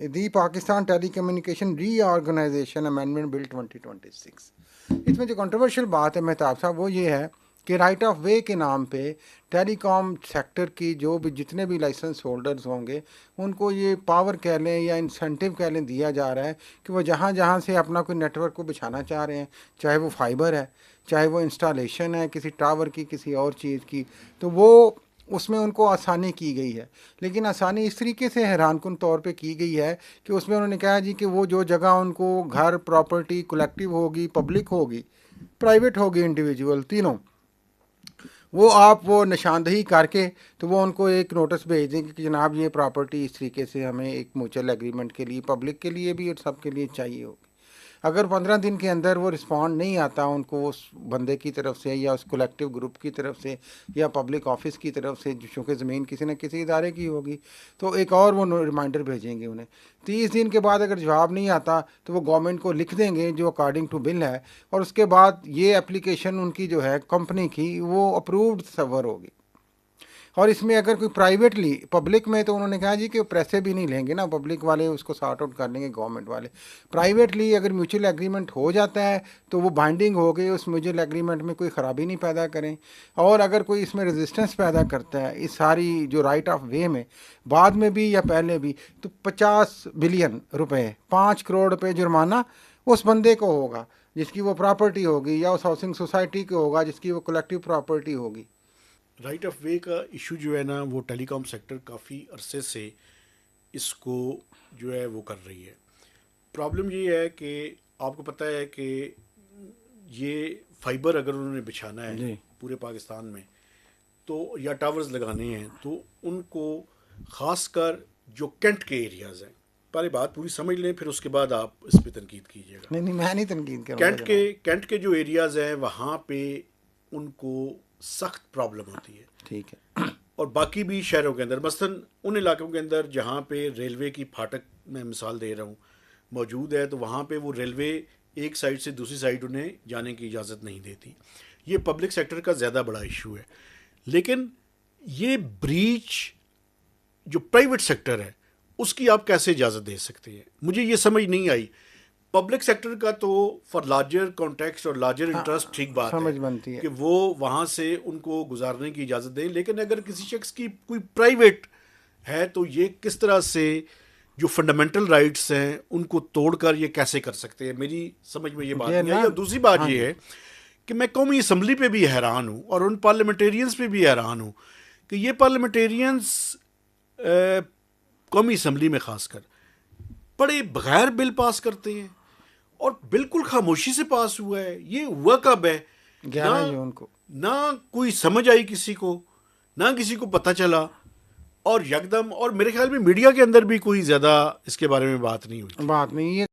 दी Pakistan telecommunication reorganisation amendment bill 2026। इसमें जो controversial बात है मेहताब साहब वो ये है कि राइट ऑफ वे के नाम पे टेलीकॉम सेक्टर की जो भी जितने भी लाइसेंस होल्डर्स होंगे उनको ये पावर कह लें या इंसेंटिव कह लें दिया जा रहा है कि वो जहाँ जहाँ से अपना कोई नेटवर्क को बिछाना चाह रहे हैं, चाहे वो फाइबर है, चाहे वो इंस्टॉलेशन है किसी टावर की, किसी और चीज़ की, तो वो उसमें उनको आसानी की गई है। लेकिन आसानी इस तरीके से हैरानकुन तौर पे की गई है कि उसमें उन्होंने कहा जी कि वो जो जगह उनको घर प्रॉपर्टी कलेक्टिव होगी, पब्लिक होगी, प्राइवेट होगी, इंडिविजुअल, तीनों, वो निशानदही करके तो वो उनको एक नोटिस भेज देंगे कि जनाब ये प्रॉपर्टी इस तरीके से हमें एक म्यूचुअल एग्रीमेंट के लिए, पब्लिक के लिए भी और सबके लिए चाहिए होगी। अगर 15 दिन के अंदर वो रिस्पॉन्ड नहीं आता उनको उस बंदे की तरफ से या उस कलेक्टिव ग्रुप की तरफ से या पब्लिक ऑफिस की तरफ से, चूँकि ज़मीन किसी न किसी इदारे की होगी, तो एक और वो रिमाइंडर भेजेंगे उन्हें। 30 दिन के बाद अगर जवाब नहीं आता तो वो गवर्नमेंट को लिख देंगे जो अकॉर्डिंग टू बिल है, और उसके बाद ये एप्लीकेशन उनकी जो है कंपनी की वो अप्रूव्ड सर्वर होगी। और इसमें अगर कोई प्राइवेटली, पब्लिक में तो उन्होंने कहा जी कि पैसे भी नहीं लेंगे ना, पब्लिक वाले उसको सॉर्ट आउट कर लेंगे, गवर्नमेंट वाले। प्राइवेटली अगर म्यूचुअल एग्रीमेंट हो जाता है तो वो बाइंडिंग हो गई, उस म्यूचुअल एग्रीमेंट में कोई ख़राबी नहीं पैदा करें। और अगर कोई इसमें रेजिस्टेंस पैदा करता है इस सारी जो राइट ऑफ वे में, बाद में भी या पहले भी, तो 50 बिलियन रुपए, 5 करोड़ रुपए जुर्माना उस बंदे को होगा जिसकी वो प्रॉपर्टी होगी, या उस हाउसिंग सोसाइटी को होगा जिसकी वो कलेक्टिव प्रॉपर्टी होगी। राइट ऑफ वे का इशू जो है ना, वो टेलीकॉम सेक्टर काफ़ी अरसे से इसको जो है वो कर रही है। प्रॉब्लम ये है कि आपको पता है कि ये फाइबर अगर उन्होंने बिछाना है जी पूरे पाकिस्तान में, तो या टावर्स लगाने हैं, तो उनको ख़ासकर जो कैंट के एरियाज़ हैं, पहले बात पूरी समझ लें, फिर उसके बाद आप इस पर तनकीद कीजिएगा। नहीं नहीं, मैं नहीं तनकीद करूँगा जनाब। कैंट के जो एरियाज़ हैं वहाँ पे उनको सख्त प्रॉब्लम होती है। ठीक है। और बाकी भी शहरों के अंदर, मसलन उन इलाकों के अंदर जहाँ पे रेलवे की फाटक, मैं मिसाल दे रहा हूँ, मौजूद है, तो वहाँ पे वो रेलवे एक साइड से दूसरी साइड उन्हें जाने की इजाज़त नहीं देती। ये पब्लिक सेक्टर का ज़्यादा बड़ा इशू है। लेकिन ये ब्रीच जो प्राइवेट सेक्टर है उसकी आप कैसे इजाज़त दे सकते हैं, मुझे ये समझ नहीं आई। पब्लिक सेक्टर का तो फॉर लार्जर कॉन्टेक्स्ट और लार्जर इंटरेस्ट ठीक बात है समझ बनती है कि वो वहाँ से उनको गुजारने की इजाज़त दें, लेकिन अगर किसी शख्स की कोई प्राइवेट है तो ये किस तरह से जो फंडामेंटल राइट्स हैं उनको तोड़कर ये कैसे कर सकते हैं, मेरी समझ में ये बात ये नहीं ना। आई। और दूसरी बात हाँ ये जी। है कि मैं कौमी असम्बली पे भी हैरान हूँ और उन पार्लियामेंटेरियंस पे भी हैरान हूँ कि ये पार्लियामेंटेरियंस कौमी असम्बली में खासकर बड़े बगैर बिल पास करते हैं, और बिल्कुल खामोशी से पास हुआ है। ये हुआ कब है? 11 जून को। ना कोई समझ आई किसी को, ना किसी को पता चला, और यकदम, और मेरे ख्याल में मीडिया के अंदर भी कोई ज़्यादा इसके बारे में बात नहीं हुई। बात नहीं ये